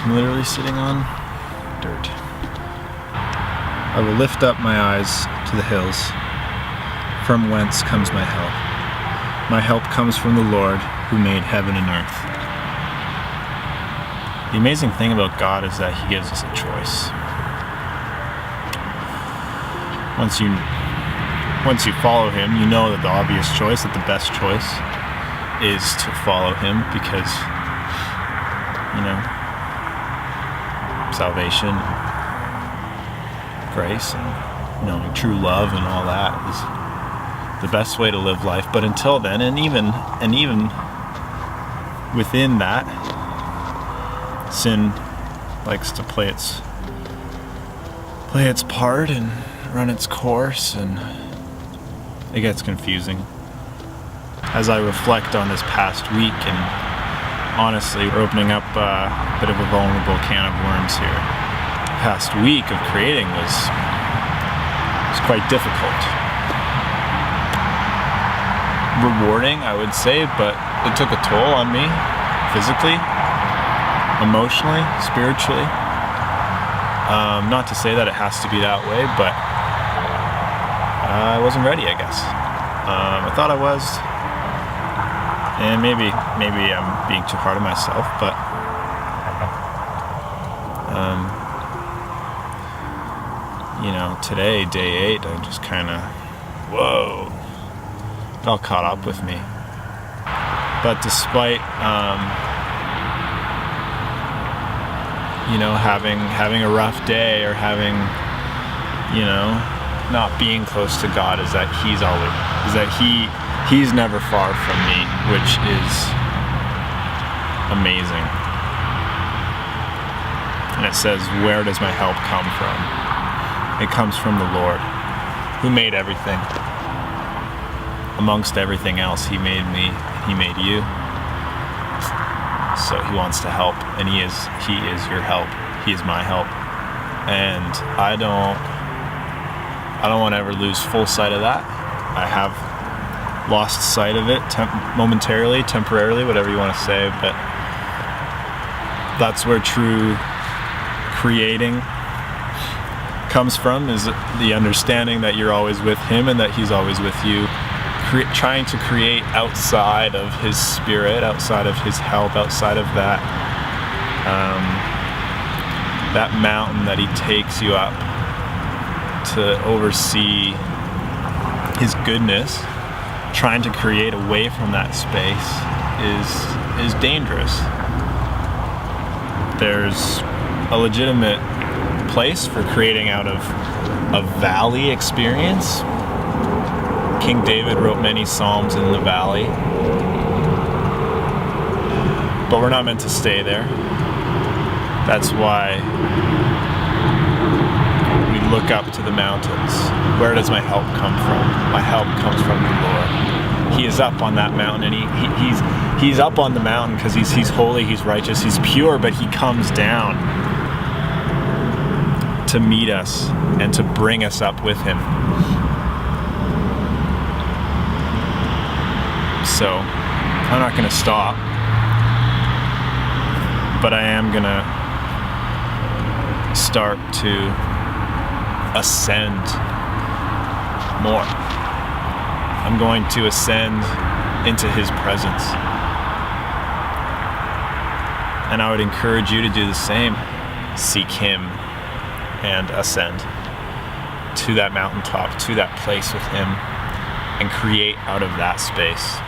I'm literally sitting on dirt. I will lift up my eyes to the hills. From whence comes my help? My help comes from the Lord who made heaven and earth. The amazing thing about God is that He gives us a choice. Once you follow Him, you know that the obvious choice, that the best choice is to follow Him, because, salvation, grace, and knowing true love and all that is the best way to live life. But until then, and even within that, sin likes to play its part and run its course, and it gets confusing. As I reflect on this past week, and honestly, we're opening up a bit of a vulnerable can of worms here. The past week of creating was quite difficult. Rewarding, I would say, but it took a toll on me, physically, emotionally, spiritually. Not to say that it has to be that way, but I wasn't ready, I guess. I thought I was, and maybe I'm being too hard on myself, but today, day 8, I just kind of, it all caught up with me. But despite having a rough day, or having, not being close to God, is that He's never far from me, which is amazing. And it says, where does my help come from? It comes from the Lord, who made everything. Amongst everything else, He made me, He made you. So He wants to help, and He is your help. He is my help. And I don't want to ever lose full sight of that. I have lost sight of it momentarily, temporarily, whatever you want to say, but that's where true creating comes from, is the understanding that you're always with Him and that He's always with you. Trying to create outside of His Spirit, outside of His help, outside of that mountain that He takes you up to oversee His goodness. Trying to create away from that space is dangerous. There's a legitimate place for creating out of a valley experience. King David wrote many psalms in the valley, but we're not meant to stay there. That's why we look up to the mountains. Where does my help come from? My help comes from the Lord. He is up on that mountain, and he's up on the mountain because he's holy, He's righteous, He's pure, but He comes down to meet us and to bring us up with Him. So I'm not going to stop, but I am going to start to ascend more. I'm going to ascend into His presence. And I would encourage you to do the same. Seek Him and ascend to that mountaintop, to that place with Him, and create out of that space.